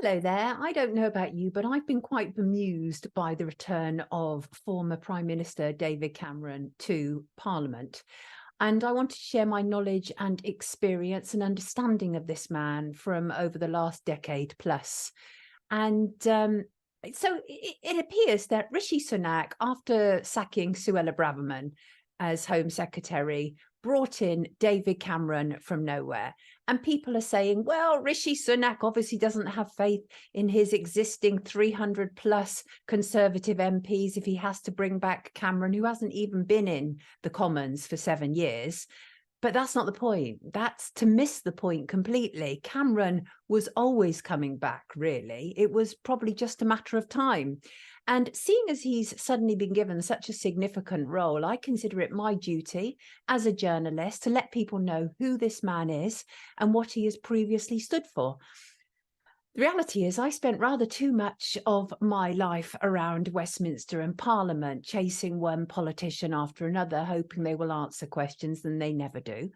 Hello there. I don't know about you, but I've been quite bemused by the return of former Prime Minister David Cameron to Parliament. And I want to share my knowledge and experience and understanding of this man from over the last decade plus. And so it appears that Rishi Sunak, after sacking Suella Braverman as Home Secretary, brought in David Cameron from nowhere. And people are saying, well, Rishi Sunak obviously doesn't have faith in his existing 300 plus Conservative MPs if he has to bring back Cameron, who hasn't even been in the Commons for 7 years. But that's not the point. That's to miss the point completely. Cameron was always coming back, really. It was probably just a matter of time. And seeing as he's suddenly been given such a significant role, I consider it my duty as a journalist to let people know who this man is and what he has previously stood for. The reality is I spent rather too much of my life around Westminster and Parliament, chasing one politician after another, hoping they will answer questions, and they never do.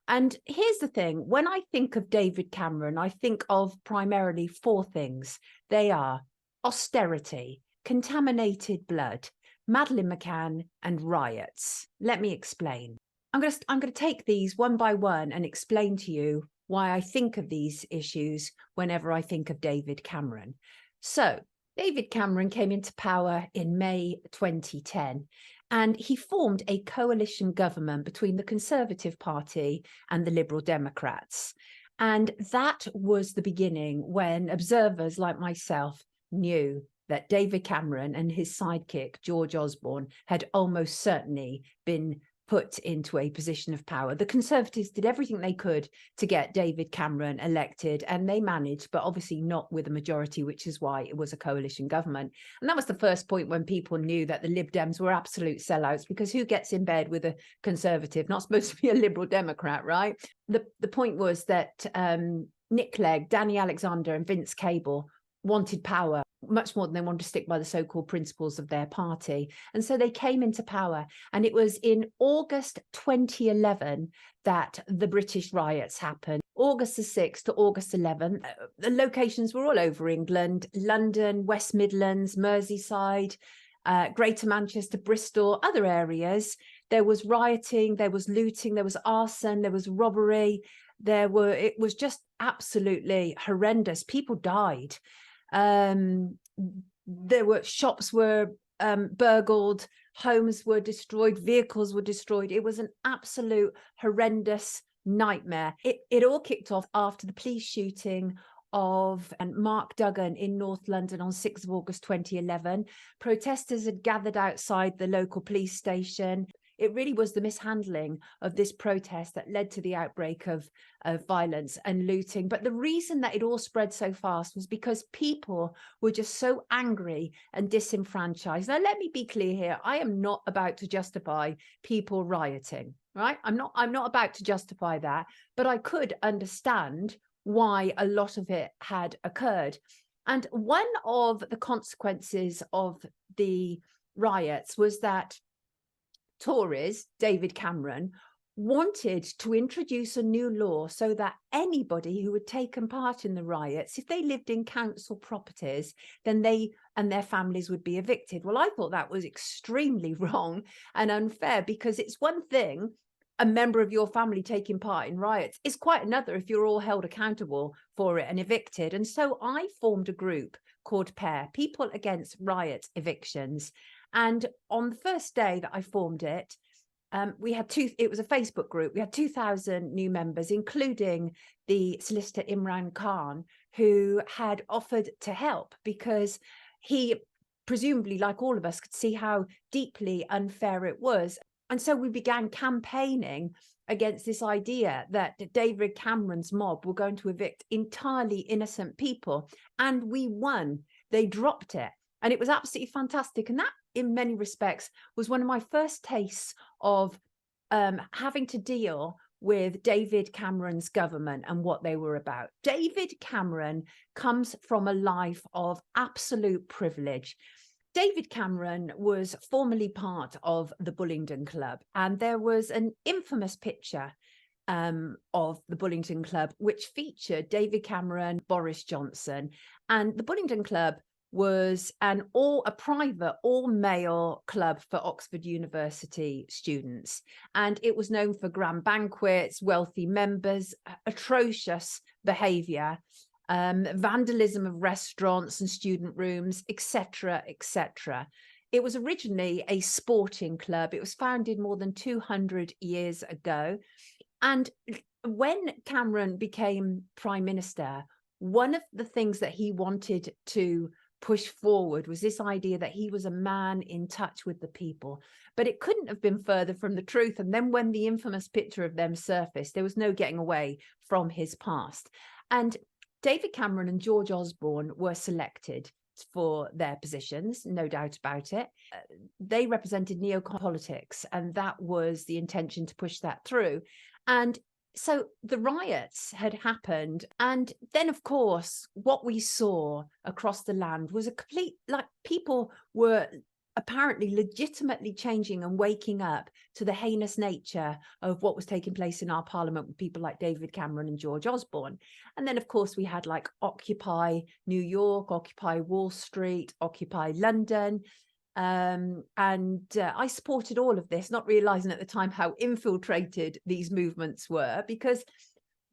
And here's the thing, when I think of David Cameron, I think of primarily four things. They are austerity, contaminated blood, Madeleine McCann, and riots. Let me explain. I'm going to take these one by one and explain to you why I think of these issues whenever I think of David Cameron. So David Cameron came into power in May 2010, and he formed a coalition government between the Conservative Party and the Liberal Democrats. And that was the beginning when observers like myself knew that David Cameron and his sidekick, George Osborne, had almost certainly been put into a position of power. The Conservatives did everything they could to get David Cameron elected, and they managed, but obviously not with a majority, which is why it was a coalition government. And that was the first point when people knew that the Lib Dems were absolute sellouts, because who gets in bed with a Conservative? Not supposed to be a Liberal Democrat, right? The point was that Nick Clegg, Danny Alexander and Vince Cable wanted power much more than they wanted to stick by the so-called principles of their party. And so they came into power. And it was in August 2011 that the British riots happened. August the 6th to August 11th. The locations were all over England: London, West Midlands, Merseyside, Greater Manchester, Bristol, other areas. There was rioting, there was looting, there was arson, there was robbery. It was just absolutely horrendous. People died. Shops were burgled, homes were destroyed, vehicles were destroyed. It was an absolute horrendous nightmare. It all kicked off after the police shooting of Mark Duggan in North London on 6th of August 2011. Protesters had gathered outside the local police station. It really was the mishandling of this protest that led to the outbreak of violence and looting. But the reason that it all spread so fast was because people were just so angry and disenfranchised. Now, let me be clear here. I am not about to justify people rioting, right? I'm not about to justify that, but I could understand why a lot of it had occurred. And one of the consequences of the riots was that Tories, David Cameron, wanted to introduce a new law so that anybody who had taken part in the riots, if they lived in council properties, then they and their families would be evicted. Well, I thought that was extremely wrong and unfair, because it's one thing a member of your family taking part in riots, is quite another if you're all held accountable for it and evicted. And so I formed a group called PAIR, People Against Riot Evictions. And on the first day that I formed it, it was a Facebook group. We had 2,000 new members, including the solicitor Imran Khan, who had offered to help because he presumably, like all of us, could see how deeply unfair it was. And so we began campaigning against this idea that David Cameron's mob were going to evict entirely innocent people. And we won. They dropped it. And it was absolutely fantastic. And that, in many respects, was one of my first tastes of having to deal with David Cameron's government and what they were about. David Cameron comes from a life of absolute privilege. David Cameron was formerly part of the Bullingdon Club, and there was an infamous picture of the Bullingdon Club, which featured David Cameron, Boris Johnson. And the Bullingdon Club was a private all-male club for Oxford University students. And it was known for grand banquets, wealthy members, atrocious behaviour, vandalism of restaurants and student rooms, etc., etc. It was originally a sporting club. It was founded more than 200 years ago. And when Cameron became Prime Minister, one of the things that he wanted to push forward was this idea that he was a man in touch with the people. But it couldn't have been further from the truth. And then when the infamous picture of them surfaced, there was no getting away from his past. And David Cameron and George Osborne were selected for their positions, no doubt about it. They represented neo-politics, and that was the intention to push that through. And so the riots had happened. And then, of course, what we saw across the land was a complete, like, people were apparently legitimately changing and waking up to the heinous nature of what was taking place in our parliament with people like David Cameron and George Osborne. And then, of course, we had like Occupy New York, Occupy Wall Street, Occupy London. I supported all of this, not realizing at the time how infiltrated these movements were, because,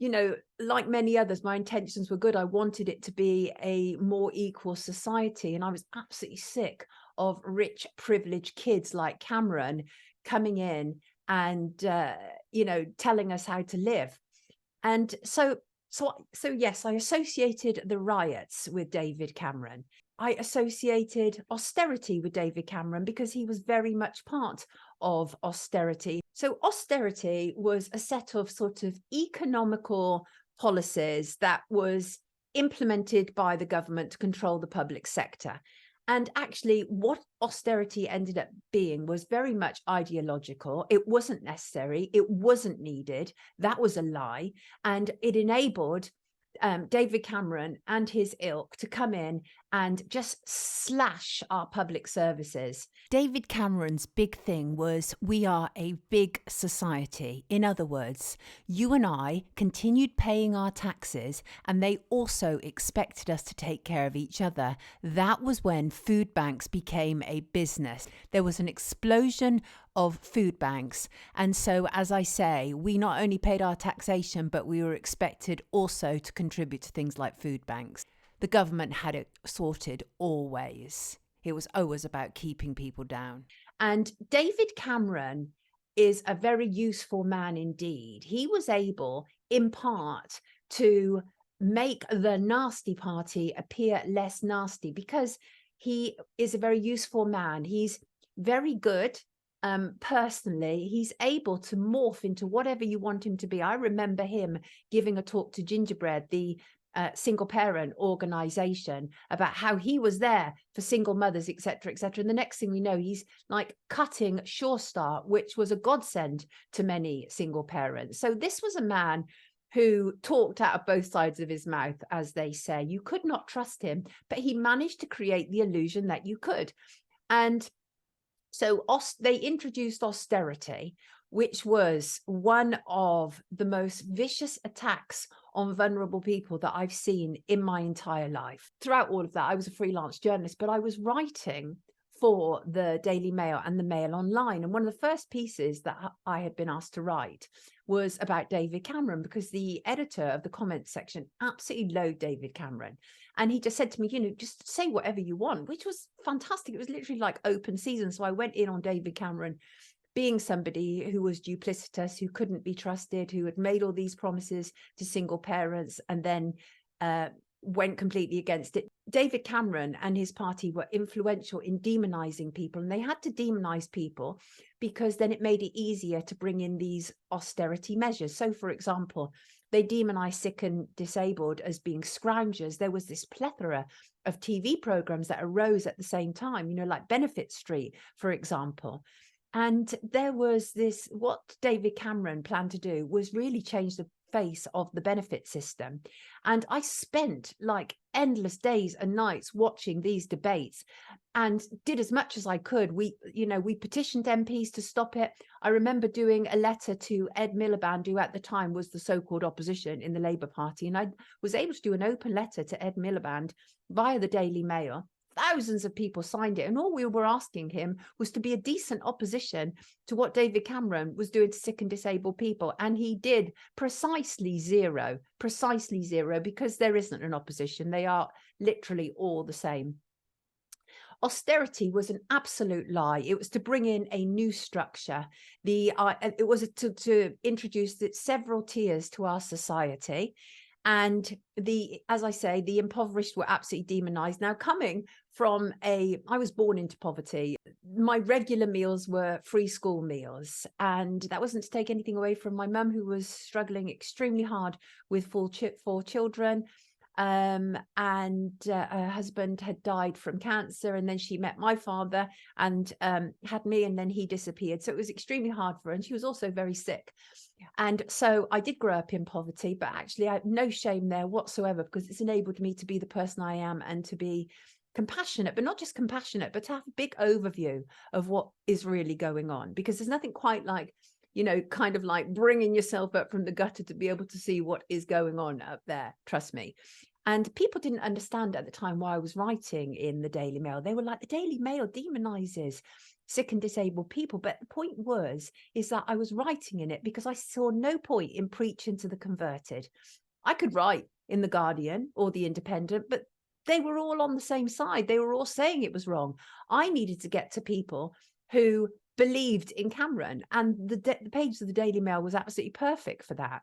you know, like many others, my intentions were good. I wanted it to be a more equal society. And I was absolutely sick of rich, privileged kids like Cameron coming in and, you know, telling us how to live. And so yes, I associated the riots with David Cameron. I associated austerity with David Cameron because he was very much part of austerity. So austerity was a set of sort of economical policies that was implemented by the government to control the public sector. And actually, what austerity ended up being was very much ideological. It wasn't necessary. It wasn't needed. That was a lie. And it enabled David Cameron and his ilk to come in and just slash our public services. David Cameron's big thing was, we are a big society. In other words, you and I continued paying our taxes, and they also expected us to take care of each other. That was when food banks became a business. There was an explosion of food banks. And so, as I say, we not only paid our taxation, but we were expected also to contribute to things like food banks. The government had it sorted always. It was always about keeping people down. And David Cameron is a very useful man indeed. He was able, in part, to make the nasty party appear less nasty because he is a very useful man. He's very good. Personally, he's able to morph into whatever you want him to be. I remember him giving a talk to Gingerbread, the single parent organization, about how he was there for single mothers, etc., etc. And the next thing we know, he's like cutting Sure Start, which was a godsend to many single parents. So this was a man who talked out of both sides of his mouth, as they say. You could not trust him, but he managed to create the illusion that you could. And so they introduced austerity, which was one of the most vicious attacks on vulnerable people that I've seen in my entire life. Throughout all of that, I was a freelance journalist, but I was writing for the Daily Mail and the Mail Online. And one of the first pieces that I had been asked to write was about David Cameron, because the editor of the comments section absolutely loathed David Cameron. And he just said to me, you know, just say whatever you want, which was fantastic. It was literally like open season. So I went in on David Cameron being somebody who was duplicitous, who couldn't be trusted, who had made all these promises to single parents and then went completely against it. David Cameron and his party were influential in demonizing people, and they had to demonize people because then it made it easier to bring in these austerity measures. So, for example, they demonized sick and disabled as being scroungers. There was this plethora of TV programs that arose at the same time, you know, like Benefit Street, for example. And there was this, what David Cameron planned to do was really change the face of the benefit system. And I spent like endless days and nights watching these debates and did as much as I could. We petitioned MPs to stop it. I remember doing a letter to Ed Milliband, who at the time was the so-called opposition in the Labour Party. And I was able to do an open letter to Ed Milliband via the Daily Mail. Thousands of people signed it. And all we were asking him was to be a decent opposition to what David Cameron was doing to sick and disabled people. And he did precisely zero, because there isn't an opposition. They are literally all the same. Austerity was an absolute lie. It was to bring in a new structure. It was to introduce several tiers to our society. And as I say, the impoverished were absolutely demonized. Now, coming from I was born into poverty. My regular meals were free school meals. And that wasn't to take anything away from my mum, who was struggling extremely hard with four children. And her husband had died from cancer, and then she met my father and had me, and then he disappeared. So it was extremely hard for her, and she was also very sick. And so I did grow up in poverty, but actually I have no shame there whatsoever, because it's enabled me to be the person I am and to be compassionate, but not just compassionate, but to have a big overview of what is really going on, because there's nothing quite like, kind of like bringing yourself up from the gutter to be able to see what is going on up there. Trust me. And people didn't understand at the time why I was writing in the Daily Mail. They were like, the Daily Mail demonizes sick and disabled people. But the point is that I was writing in it because I saw no point in preaching to the converted. I could write in the Guardian or the Independent, but they were all on the same side. They were all saying it was wrong. I needed to get to people who believed in Cameron, and the pages of the Daily Mail was absolutely perfect for that,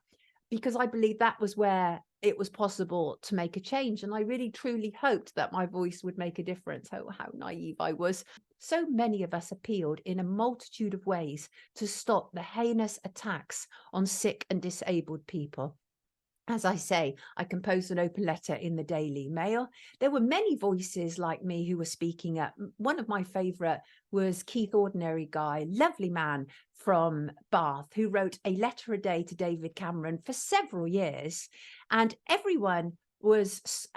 because I believed that was where it was possible to make a change. And I really truly hoped that my voice would make a difference. Oh, how naive I was. So many of us appealed in a multitude of ways to stop the heinous attacks on sick and disabled people. As I say, I composed an open letter in the Daily Mail. There were many voices like me who were speaking up. One of my favourite was Keith Ordinary Guy, lovely man from Bath, who wrote a letter a day to David Cameron for several years. And everyone was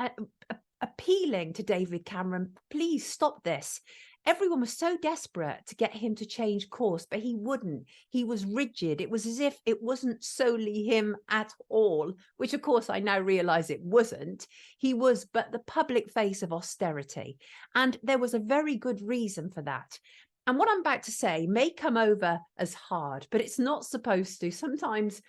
appealing to David Cameron, please stop this. Everyone was so desperate to get him to change course, but he wouldn't. He was rigid. It was as if it wasn't solely him at all, which of course I now realize it wasn't. He was but the public face of austerity. And there was a very good reason for that. And what I'm about to say may come over as hard, but it's not supposed to. Sometimes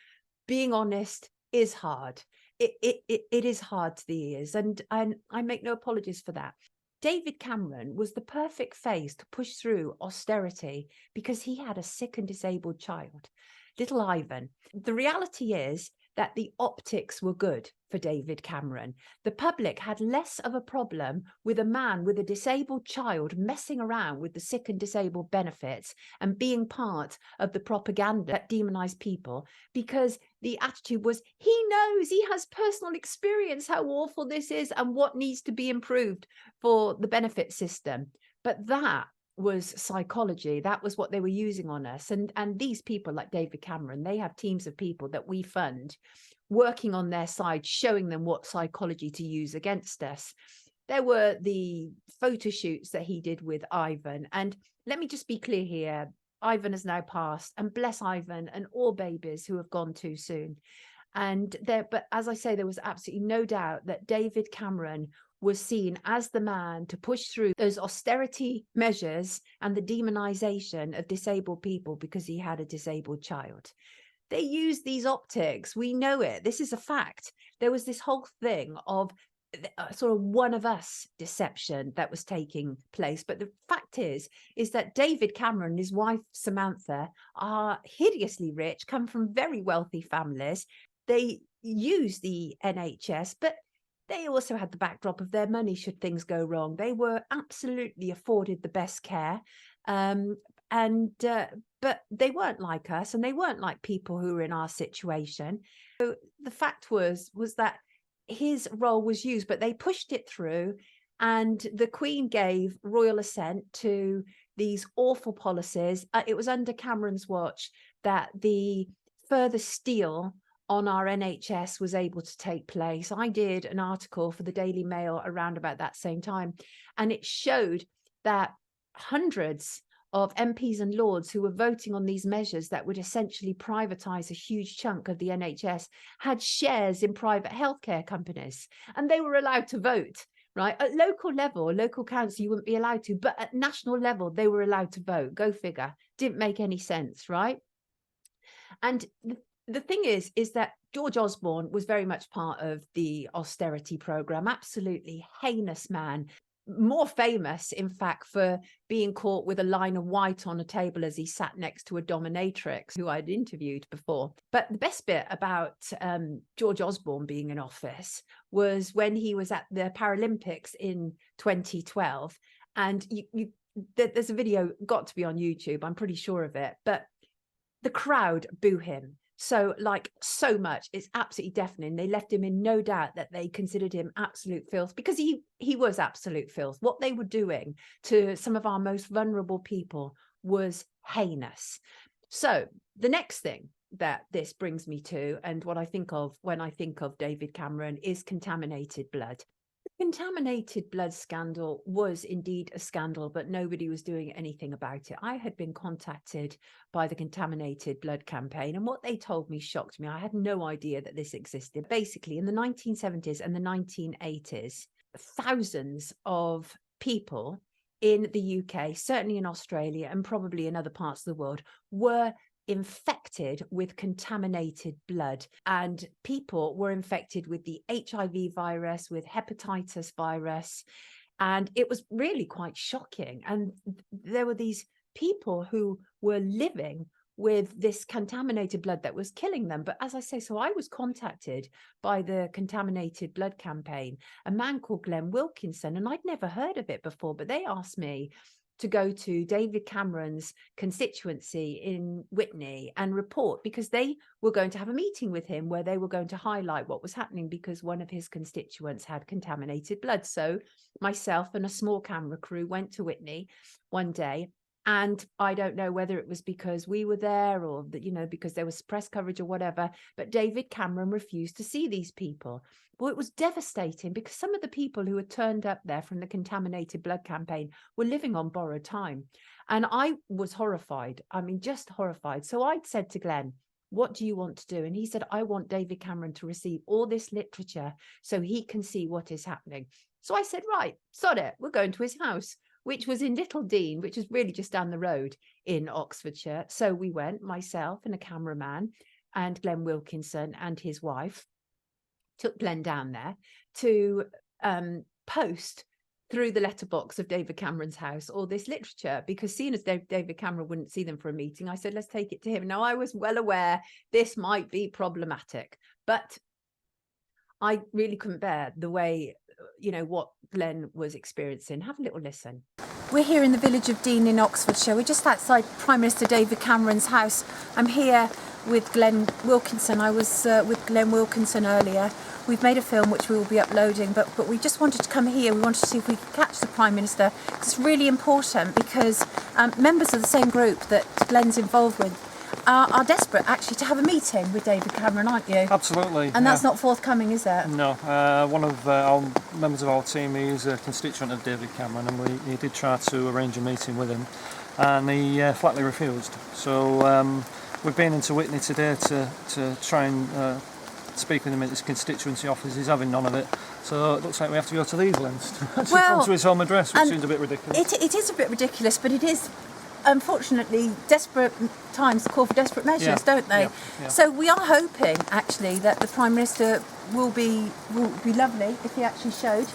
being honest is hard. It is hard to the ears, and I make no apologies for that. David Cameron was the perfect face to push through austerity because he had a sick and disabled child, little Ivan. The reality is that the optics were good for David Cameron. The public had less of a problem with a man with a disabled child messing around with the sick and disabled benefits and being part of the propaganda that demonized people, because the attitude was, he knows, he has personal experience how awful this is and what needs to be improved for the benefit system. But that was psychology. That was what they were using on us. And these people like David Cameron, they have teams of people that we fund working on their side, showing them what psychology to use against us. There were the photo shoots that he did with Ivan. And let me just be clear here. Ivan has now passed, and bless Ivan and all babies who have gone too soon. But as I say, there was absolutely no doubt that David Cameron was seen as the man to push through those austerity measures and the demonization of disabled people because he had a disabled child. They used these optics. We know it. This is a fact. There was this whole thing of sort of one of us deception that was taking place. But the fact is that David Cameron and his wife Samantha are hideously rich, come from very wealthy families. They use the NHS, but they also had the backdrop of their money should things go wrong. They were absolutely afforded the best care. But they weren't like us, and they weren't like people who were in our situation. So the fact was that his role was used, but they pushed it through, and the Queen gave royal assent to these awful policies. It was under Cameron's watch that the further steal on our NHS was able to take place. I did an article for the Daily Mail around about that same time, and it showed that hundreds of MPs and Lords who were voting on these measures that would essentially privatise a huge chunk of the NHS had shares in private healthcare companies, and they were allowed to vote. Right, at local level, local council, you wouldn't be allowed to, but at national level, they were allowed to vote. Go figure. Didn't make any sense, right? And the thing is that George Osborne was very much part of the austerity program. Absolutely heinous man. More famous, in fact, for being caught with a line of white on a table as he sat next to a dominatrix who I'd interviewed before. But the best bit about George Osborne being in office was when he was at the Paralympics in 2012. And there's a video got to be on YouTube, I'm pretty sure of it. But the crowd boo him. So so much, it's absolutely deafening. They left him in no doubt that they considered him absolute filth, because he was absolute filth. What they were doing to some of our most vulnerable people was heinous. So the next thing that this brings me to, and what I think of when I think of David Cameron, is contaminated blood. The contaminated blood scandal was indeed a scandal, but nobody was doing anything about it. I had been contacted by the Contaminated Blood campaign, and what they told me shocked me. I had no idea that this existed. Basically, in the 1970s and the 1980s, thousands of people in the UK, certainly in Australia and probably in other parts of the world, were infected with contaminated blood, and people were infected with the HIV virus, with hepatitis virus, and it was really quite shocking. And there were these people who were living with this contaminated blood that was killing them. But as I say, so I was contacted by the Contaminated Blood campaign, a man called Glenn Wilkinson, and I'd never heard of it before, but they asked me to go to David Cameron's constituency in Witney and report, because they were going to have a meeting with him where they were going to highlight what was happening, because one of his constituents had contaminated blood. So myself and a small camera crew went to Witney one day, and I don't know whether it was because we were there or because there was press coverage or whatever, but David Cameron refused to see these people. Well, it was devastating, because some of the people who had turned up there from the Contaminated Blood campaign were living on borrowed time. And I was horrified. I mean, just horrified. So I'd said to Glenn, what do you want to do? And he said, I want David Cameron to receive all this literature so he can see what is happening. So I said, right, sod it, we're going to his house, which was in Little Dean, which is really just down the road in Oxfordshire. So we went, myself and a cameraman and Glenn Wilkinson and his wife, took Glenn down there to post through the letterbox of David Cameron's house all this literature, because seeing as David Cameron wouldn't see them for a meeting, I said, let's take it to him. Now, I was well aware this might be problematic, but I really couldn't bear the way, what Glenn was experiencing. Have a little listen. We're here in the village of Dean in Oxfordshire. We're just outside Prime Minister David Cameron's house. I'm here with Glenn Wilkinson. I was with Glenn Wilkinson earlier. We've made a film which we will be uploading, but we just wanted to come here. We wanted to see if we could catch the Prime Minister. It's really important, because members of the same group that Glenn's involved with are desperate actually to have a meeting with David Cameron, aren't you? Absolutely. And that's not forthcoming, is it? No. One of our members of our team, he's a constituent of David Cameron, and he did try to arrange a meeting with him, and he flatly refused. So we've been into Witney today to try and speak with him at his constituency office. He's having none of it. So it looks like we have to go to these lengths to come to his home address, which seems a bit ridiculous. It is a bit ridiculous, but it is, unfortunately, desperate times call for desperate measures, don't they? Yeah. So we are hoping, actually, that the Prime Minister will be lovely if he actually showed,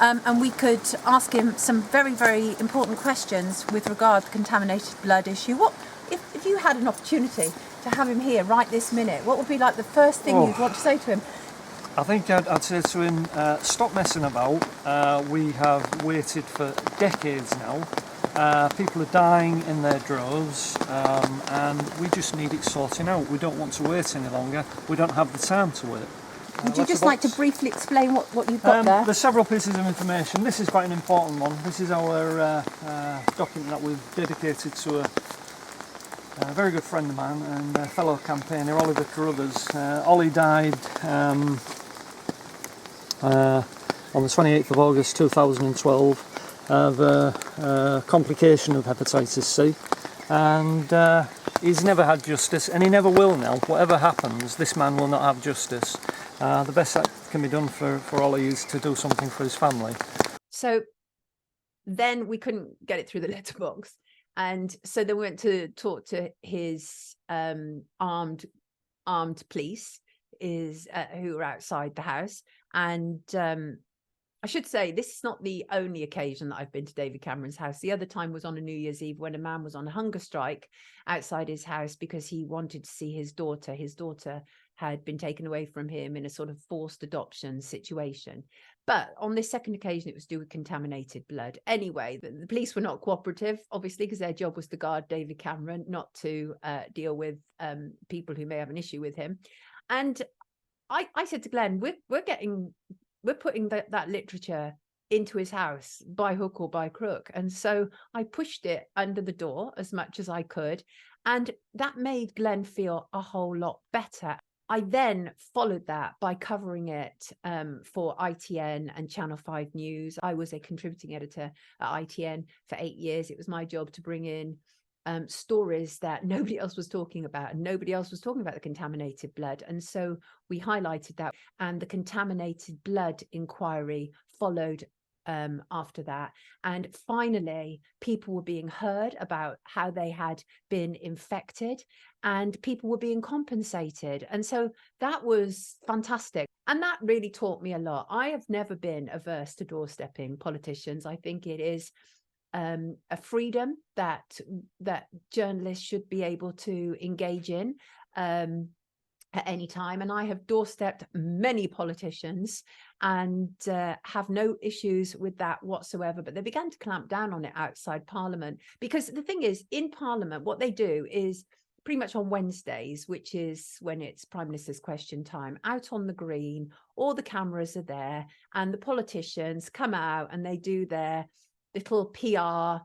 and we could ask him some very, very important questions with regard to the contaminated blood issue. What if you had an opportunity to have him here right this minute? What would be like the first thing you'd want to say to him? I think I'd say to him, stop messing about. We have waited for decades now. People are dying in their droves, and we just need it sorting out. We don't want to wait any longer. We don't have the time to wait. Would you just like to briefly explain what you've got there? There's several pieces of information. This is quite an important one. This is our document that we've dedicated to a very good friend of mine and a fellow campaigner, Oliver Carruthers. Ollie died on the 28th of August 2012 of a complication of hepatitis C, and he's never had justice, and he never will now. Whatever happens, this man will not have justice. The best that can be done for Ollie is to do something for his family. So then we couldn't get it through the letterbox. And so then we went to talk to his armed police who were outside the house. And I should say, this is not the only occasion that I've been to David Cameron's house. The other time was on a New Year's Eve when a man was on a hunger strike outside his house because he wanted to see his daughter. His daughter had been taken away from him in a sort of forced adoption situation. But on this second occasion, it was to do with contaminated blood. Anyway, the police were not cooperative, obviously, because their job was to guard David Cameron, not to deal with people who may have an issue with him. And I said to Glenn, we're putting that literature into his house by hook or by crook. And so I pushed it under the door as much as I could. And that made Glenn feel a whole lot better. I then followed that by covering it for ITN and Channel 5 News. I was a contributing editor at ITN for 8 years. It was my job to bring in stories that nobody else was talking about, and nobody else was talking about the contaminated blood. And so we highlighted that, and the contaminated blood inquiry followed after that. And finally, people were being heard about how they had been infected, and people were being compensated. And so that was fantastic. And that really taught me a lot. I have never been averse to doorstepping politicians. I think it is a freedom that journalists should be able to engage in at any time. And I have doorstepped many politicians and have no issues with that whatsoever. But they began to clamp down on it outside Parliament, because the thing is, in Parliament, what they do is pretty much on Wednesdays, which is when it's Prime Minister's question time, out on the green, all the cameras are there and the politicians come out and they do their little PR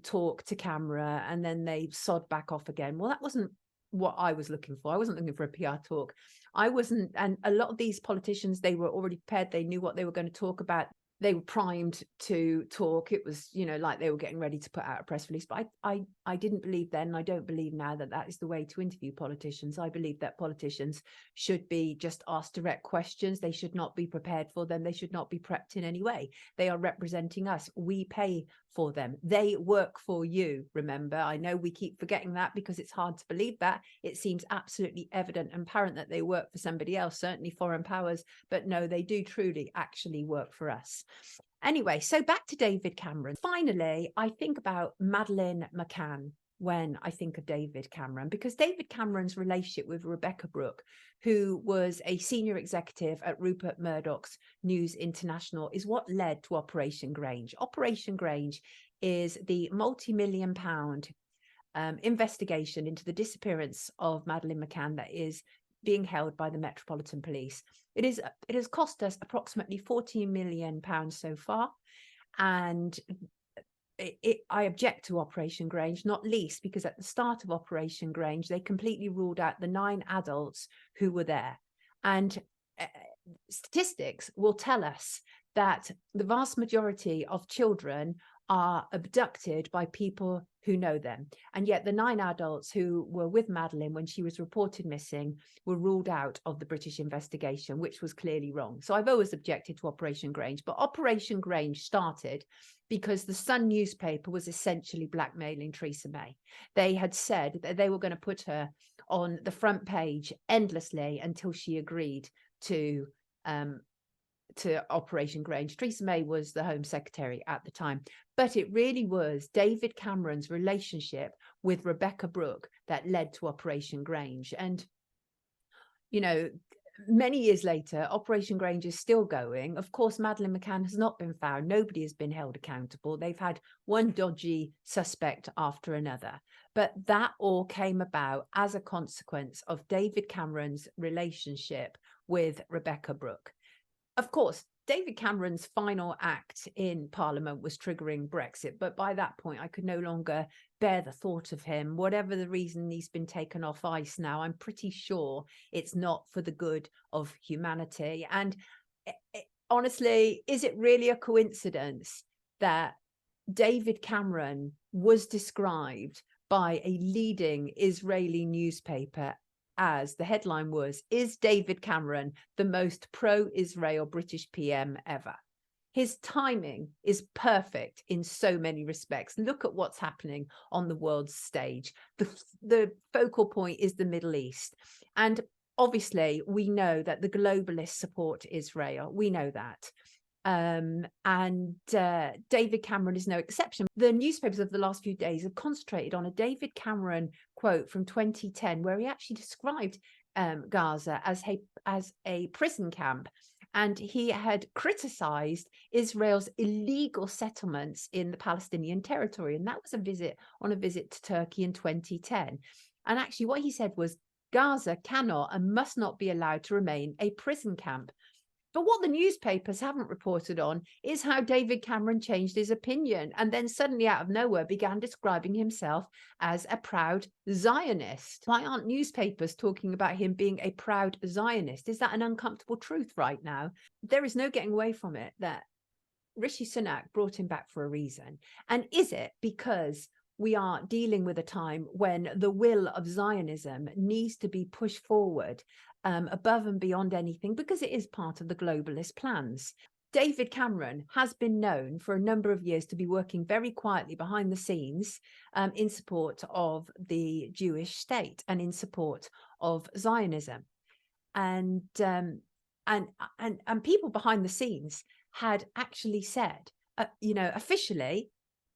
talk to camera, and then they sod back off again. Well, that wasn't what I was looking for. I wasn't looking for a PR talk. I wasn't, and a lot of these politicians, they were already prepared. They knew what they were going to talk about. They were primed to talk. It was, like they were getting ready to put out a press release. But I didn't believe then, and I don't believe now, that is the way to interview politicians. I believe that politicians should be just asked direct questions. They should not be prepared for them. They should not be prepped in any way. They are representing us. We pay for them. They work for you, remember. I know we keep forgetting that because it's hard to believe that. It seems absolutely evident and apparent that they work for somebody else, certainly foreign powers, but no, they do truly actually work for us. Anyway, so back to David Cameron. Finally, I think about Madeleine McCann when I think of David Cameron, because David Cameron's relationship with Rebecca Brooke, who was a senior executive at Rupert Murdoch's News International, is what led to Operation Grange. Operation Grange is the multi-million-pound investigation into the disappearance of Madeleine McCann that is being held by the Metropolitan Police. It has cost us approximately £14 million so far, and I object to Operation Grange, not least because at the start of Operation Grange, they completely ruled out the 9 adults who were there. And statistics will tell us that the vast majority of children are abducted by people who know them. And yet the 9 adults who were with Madeleine when she was reported missing were ruled out of the British investigation, which was clearly wrong. So I've always objected to Operation Grange, but Operation Grange started because the Sun newspaper was essentially blackmailing Theresa May. They had said that they were going to put her on the front page endlessly until she agreed to Operation Grange. Theresa May was the Home Secretary at the time, but it really was David Cameron's relationship with Rebecca Brooke that led to Operation Grange. And, many years later, Operation Grange is still going. Of course, Madeleine McCann has not been found. Nobody has been held accountable. They've had one dodgy suspect after another. But that all came about as a consequence of David Cameron's relationship with Rebecca Brooke. Of course, David Cameron's final act in Parliament was triggering Brexit, but by that point I could no longer bear the thought of him. Whatever the reason he's been taken off ice now, I'm pretty sure it's not for the good of humanity. And honestly, is it really a coincidence that David Cameron was described by a leading Israeli newspaper as, the headline was, "Is David Cameron the most pro-Israel British PM ever?" His timing is perfect in so many respects. Look at what's happening on the world stage. The focal point is the Middle East. And obviously, we know that the globalists support Israel. We know that. David Cameron is no exception. The newspapers of the last few days have concentrated on a David Cameron quote from 2010, where he actually described Gaza as a prison camp, and he had criticized Israel's illegal settlements in the Palestinian territory, and that was a visit to Turkey in 2010. And actually what he said was, Gaza cannot and must not be allowed to remain a prison camp. But what the newspapers haven't reported on is how David Cameron changed his opinion and then suddenly out of nowhere began describing himself as a proud Zionist. Why aren't newspapers talking about him being a proud Zionist? Is that an uncomfortable truth right now? There is no getting away from it that Rishi Sunak brought him back for a reason. And is it because we are dealing with a time when the will of Zionism needs to be pushed forward above and beyond anything, because it is part of the globalist plans? David Cameron has been known for a number of years to be working very quietly behind the scenes in support of the Jewish state and in support of Zionism. And people behind the scenes had actually said, officially,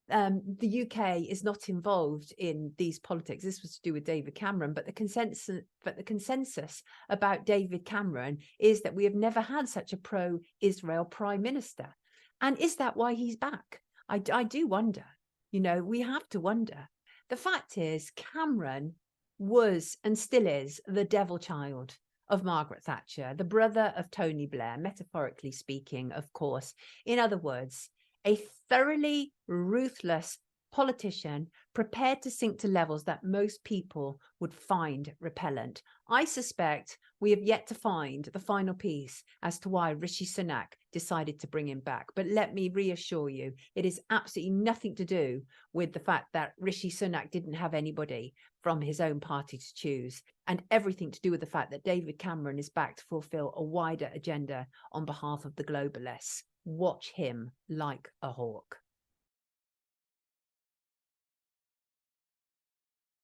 the UK is not involved in these politics. This was to do with David Cameron, but the consensus about David Cameron is that we have never had such a pro-Israel prime minister. And is that why he's back? I do wonder. We have to wonder. The fact is, Cameron was and still is the devil child of Margaret Thatcher, the brother of Tony Blair, metaphorically speaking, of course. In other words, a thoroughly ruthless politician prepared to sink to levels that most people would find repellent. I suspect we have yet to find the final piece as to why Rishi Sunak decided to bring him back. But let me reassure you, it is absolutely nothing to do with the fact that Rishi Sunak didn't have anybody from his own party to choose, and everything to do with the fact that David Cameron is back to fulfill a wider agenda on behalf of the globalists. Watch him like a hawk.